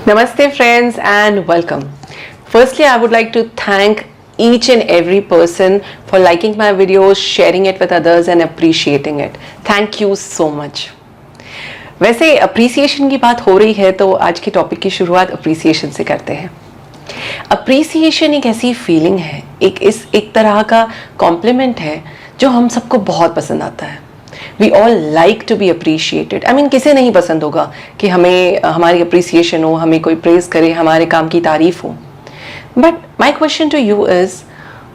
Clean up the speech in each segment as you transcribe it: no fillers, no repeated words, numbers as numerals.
Namaste friends and welcome. Firstly, I would like to thank each and every person for liking my videos, sharing it with others and appreciating it. Thank you so much. वैसे appreciation की बात हो रही है तो आज के topic की शुरुआत अप्रिसिएशन से करते हैं। अप्रिसिएशन एक ऐसी फीलिंग है, एक तरह का कॉम्प्लीमेंट है जो हम सबको बहुत पसंद आता है। We all like to be appreciated. I mean किसे नहीं पसंद होगा कि हमें हमारी अप्रिसिएशन हो, हमें कोई प्रेज करे, हमारे काम की तारीफ हो। But my question to you is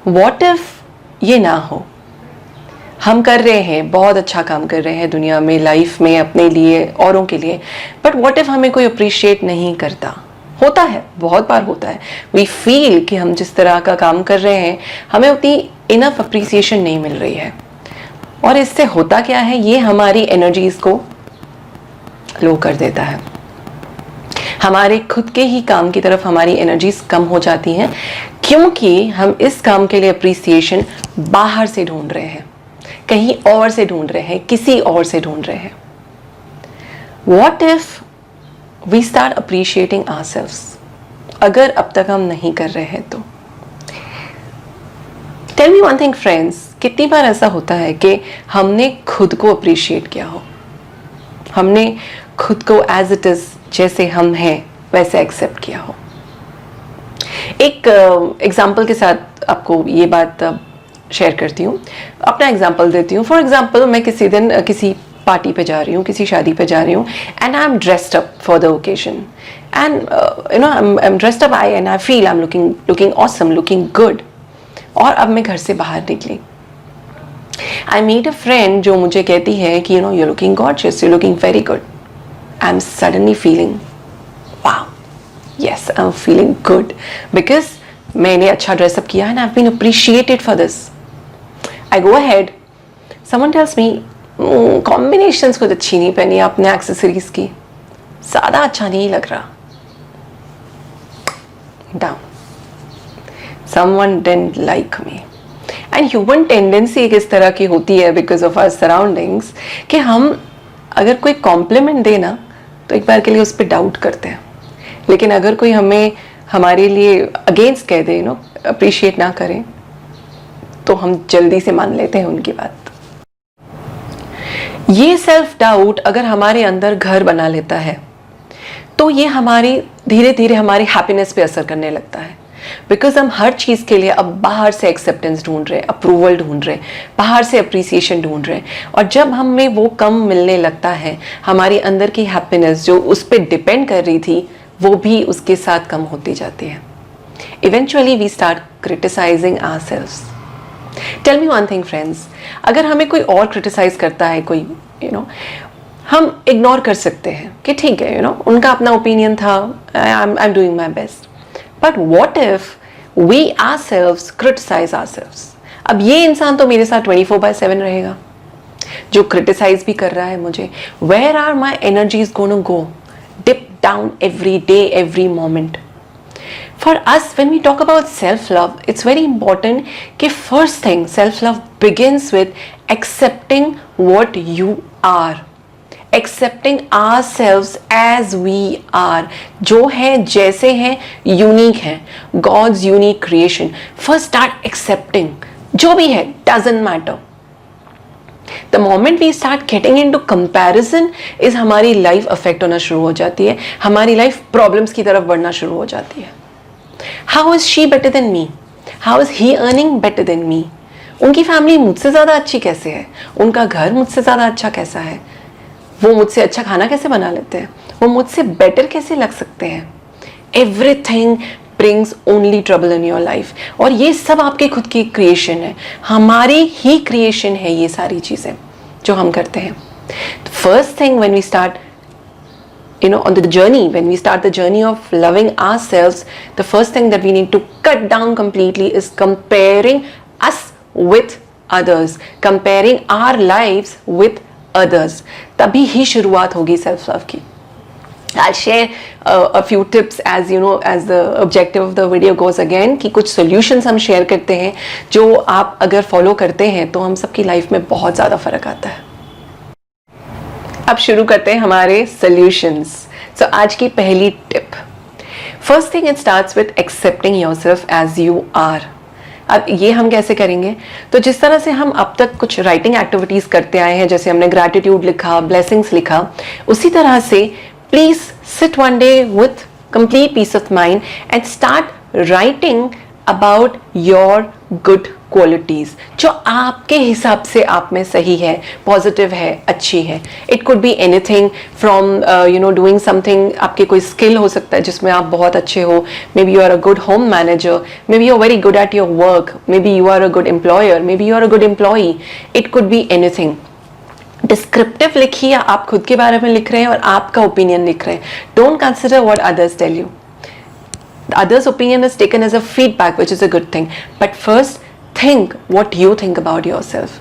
what if ये ना हो? हम कर रहे हैं, बहुत अच्छा काम कर रहे हैं दुनिया में, लाइफ में, अपने लिए, औरों के लिए, बट वॉट इफ हमें कोई अप्रिशिएट नहीं करता? होता है, बहुत बार होता है। वी फील कि हम जिस तरह का काम कर रहे हैं हमें उतनी इनफ अप्रिसिएशन नहीं मिल रही है। और इससे होता क्या है, ये हमारी एनर्जीज को लो कर देता है। हमारे खुद के ही काम की तरफ हमारी एनर्जीज कम हो जाती हैं क्योंकि हम इस काम के लिए अप्रिसिएशन बाहर से ढूंढ रहे हैं, कहीं और से ढूंढ रहे हैं, किसी और से ढूंढ रहे हैं। What if we start appreciating ourselves? अगर अब तक हम नहीं कर रहे हैं तो tell me one thing friends, कितनी बार ऐसा होता है कि हमने खुद को अप्रिशिएट किया हो, हमने खुद को एज इट इज, जैसे हम हैं वैसे एक्सेप्ट किया हो। एक एग्जाम्पल के साथ आपको ये बात शेयर करती हूँ, अपना एग्जाम्पल देती हूँ। फॉर एग्जाम्पल, मैं किसी दिन किसी पार्टी पे जा रही हूँ, किसी शादी पे जा रही हूँ, and I am dressed up for the occasion, and you know I am dressed up, and I feel I am looking awesome, looking good. और अब मैं घर से बाहर निकली, आई मीट अ फ्रेंड जो मुझे कहती है कि you know, you looking gorgeous, you looking very good. I am suddenly feeling wow, yes I am feeling good because मैंने अच्छा ड्रेसअप किया and I have been appreciated for this. I go ahead, someone tells me combinations कुछ अच्छी नहीं पहनी आपने, accessories की ज़्यादा अच्छा नहीं लग रहा। Down, someone didn't like me. And human tendency एक इस तरह की होती है because of our surroundings कि हम अगर कोई कॉम्प्लीमेंट दे ना तो एक बार के लिए उस पर डाउट करते हैं, लेकिन अगर कोई हमें हमारे लिए अगेंस्ट कह दे, नो अप्रिशिएट ना करें, तो हम जल्दी से मान लेते हैं उनकी बात। ये सेल्फ डाउट अगर हमारे अंदर घर बना लेता है तो ये हमारी धीरे धीरे हमारी हैप्पीनेस पे असर करने लगता है। बिकॉज हम हर चीज़ के लिए अब बाहर से एक्सेप्टेंस ढूंढ रहे हैं, अप्रूवल ढूंढ रहे हैं, बाहर से अप्रिसिएशन ढूंढ रहे हैं। और जब हमें वो कम मिलने लगता है, हमारी अंदर की हैप्पीनेस जो उस पर डिपेंड कर रही थी वो भी उसके साथ कम होती जाती है। Eventually we start criticising ourselves. Tell me one thing friends, अगर हमें कोई और क्रिटिसाइज करता है, कोई हम इग्नोर कर सकते हैं कि ठीक है, उनका अपना ओपिनियन था, I am doing my best. But what if we ourselves criticize ourselves? अब ये इंसान तो मेरे साथ 24/7 रहेगा, जो क्रिटिसाइज भी कर रहा है मुझे। Where are my energies going to go? Dip down every day, every moment. For us, when we talk about self-love, it's very important कि first thing, self-love begins with accepting what you are. Accepting ourselves as we are, जो है जैसे हैं, unique हैं, God's unique creation. First start accepting, जो भी है doesn't matter. The moment we start getting into comparison is हमारी life affect होना शुरू हो जाती है, हमारी लाइफ प्रॉब्लम्स की तरफ बढ़ना शुरू हो जाती है। How is she better than me? How is he earning better than me? उनकी फैमिली मुझसे ज़्यादा अच्छी कैसे है? उनका घर मुझसे ज़्यादा अच्छा कैसा है? वो मुझसे अच्छा खाना कैसे बना लेते हैं? वो मुझसे बेटर कैसे लग सकते हैं? Everything brings only trouble in your life. और ये सब आपके खुद की क्रिएशन है, हमारी ही क्रिएशन है ये सारी चीज़ें जो हम करते हैं। First thing when we start on the journey, when we start the journey of loving ourselves, the first thing that we need to cut down completely is comparing us with others, comparing our lives with others. तभी ही शुरुआत होगी self love की। I'll share a few tips as you know, as the objective of the video goes again, कि कुछ solutions हम share करते हैं जो आप अगर follow करते हैं तो हम सबकी life में बहुत ज़्यादा फ़र्क आता है। अब शुरू करते हैं हमारे solutions। So आज की पहली tip, first thing it starts with accepting yourself as you are. अब ये हम कैसे करेंगे? तो जिस तरह से हम अब तक कुछ राइटिंग एक्टिविटीज करते आए हैं, जैसे हमने ग्रैटिट्यूड लिखा, ब्लेसिंग्स लिखा, उसी तरह से please sit one day with complete peace of mind and start writing about your good qualities, जो आपके हिसाब से आप में सही है, पॉजिटिव है, अच्छी है। It could be anything from doing something, आपके कोई स्किल हो सकता है जिसमें आप बहुत अच्छे हो, maybe you are a good home manager, maybe you are very good at your work, maybe you are a good employer, maybe you are a good employee. It could be anything. Descriptive लिखिए, आप खुद के बारे में लिख रहे हैं और आपका ओपिनियन लिख रहे हैं। Don't consider what others tell you. The other's opinion is taken as a feedback, which is a good thing. But first, think what you think about yourself.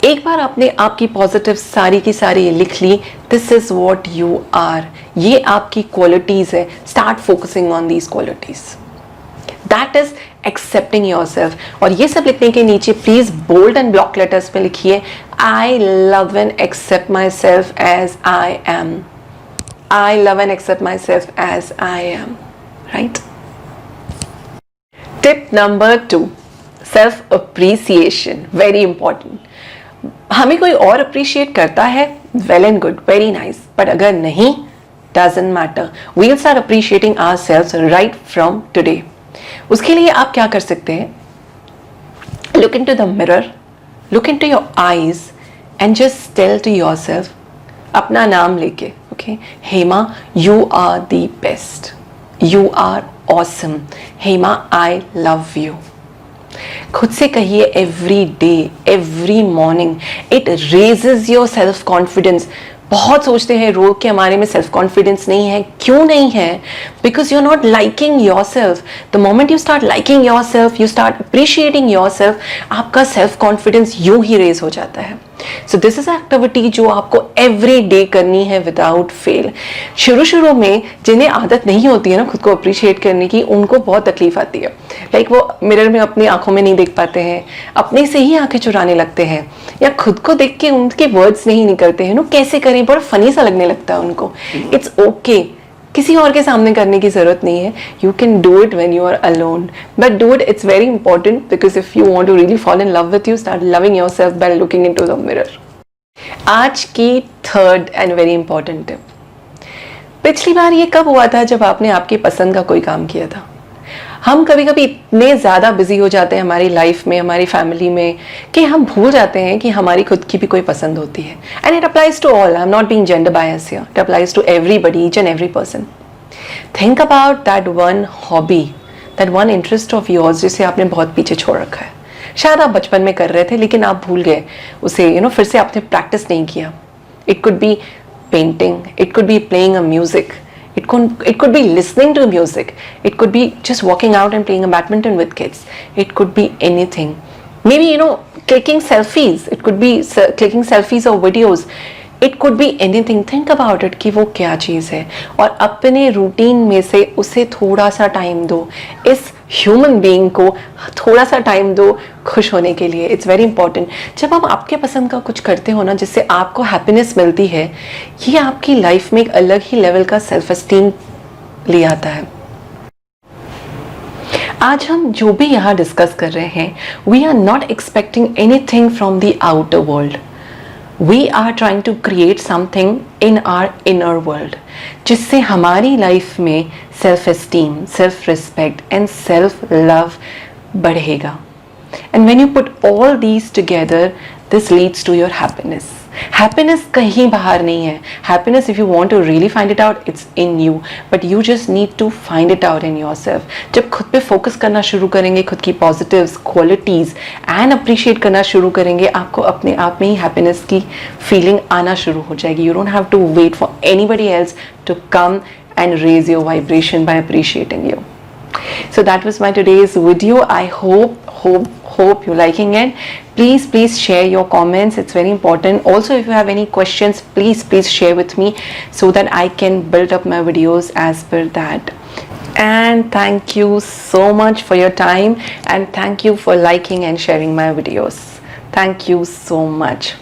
एक बार आपने आपकी पॉजिटिव सारी की सारी लिख ली, this is what you are, ये आपकी क्वालिटीज है. Start focusing on these qualities. That is accepting yourself. और ये सब लिखने के नीचे please bold and block letters में लिखिए, I love and accept myself as I am. I love and accept myself as I am. Right. Tip number 2, self appreciation. Very important. हमें कोई और अप्रिशिएट करता है, well and good, very nice. But अगर नहीं, doesn't matter. We will start appreciating ourselves right from today. उसके लिए आप क्या कर सकते हैं? Look into the mirror, look into your eyes and just tell to yourself, अपना नाम लेके, okay, Hema, you are the best. You are awesome. Hema, I love you. खुद से कहिए every day, every morning. It raises your self confidence. बहुत सोचते हैं रोग कि हमारे में सेल्फ कॉन्फिडेंस नहीं है. क्यों नहीं है? Because you are not liking yourself. The moment you start liking yourself, you start appreciating yourself, आपका सेल्फ कॉन्फिडेंस यूं ही रेज हो जाता है. सो दिस इज एक्टिविटी जो आपको एवरी डे करनी है विदाउट फेल. शुरू में जिन्हें आदत नहीं होती है ना खुद को अप्रिशिएट करने की, उनको बहुत तकलीफ आती है. लाइक वो मिरर में अपनी आंखों में नहीं देख पाते हैं, अपने से ही आंखें चुराने लगते हैं, या खुद को देख के उनके वर्ड्स नहीं निकलते हैं. नो कैसे करें, बड़ा फनी सा लगने लगता है उनको. इट्स ओके, किसी और के सामने करने की जरूरत नहीं है. You can do it when you are alone, but do it. It's very important because if you want to really fall in love with you, start loving yourself by looking into the mirror. आज की third and very important tip. पिछली बार ये कब हुआ था? जब आपने आपकी पसंद का कोई काम किया था. हम कभी कभी इतने ज़्यादा बिजी हो जाते हैं हमारी लाइफ में, हमारी फैमिली में, कि हम भूल जाते हैं कि हमारी खुद की भी कोई पसंद होती है. And it applies to all. I am not being gender bias here. It applies to everybody, each and every person. Think about that one hobby, that one interest of yours जिसे आपने बहुत पीछे छोड़ रखा है. शायद आप बचपन में कर रहे थे लेकिन आप भूल गए उसे, फिर से आपने प्रैक्टिस नहीं किया. It could B painting, it could be playing a music, it could be listening to music, it could be just walking out and playing a badminton with kids, it could be anything. Maybe clicking selfies, it could be clicking selfies or videos, it could be anything. Think about it कि वो क्या चीज़ है, और अपने routine में से उसे थोड़ा सा टाइम दो. इस ह्यूमन बीइंग को थोड़ा सा टाइम दो खुश होने के लिए. It's very important. जब आप आपके पसंद का कुछ करते हो ना, जिससे आपको हैप्पीनेस मिलती है, ये आपकी लाइफ में एक अलग ही लेवल का सेल्फ एस्टीम ले आता है. आज हम जो भी यहाँ डिस्कस कर रहे हैं, we are not expecting anything from the outer world. We are trying to create something in our inner world, जिससे हमारी लाइफ में self esteem, self respect and self love बढ़ेगा. And when you put all these together, this leads to your happiness. Happiness कहीं बाहर नहीं है. Happiness, if you want to really find it out, it's in you. But you just need to find it out in yourself. जब खुद पे focus करना शुरू करेंगे, खुद की पॉजिटिव्स, क्वालिटीज एंड अप्रिशिएट करना शुरू करेंगे, आपको अपने आप में ही हैप्पीनेस की फीलिंग आना शुरू हो जाएगी. You don't have to wait for anybody else to come and raise your vibration by appreciating you. So that was my today's video. I hope you're liking it. Please share your comments. It's very important. Also, if you have any questions, please share with me so that I can build up my videos as per that. And thank you so much for your time, and thank you for liking and sharing my videos. Thank you so much.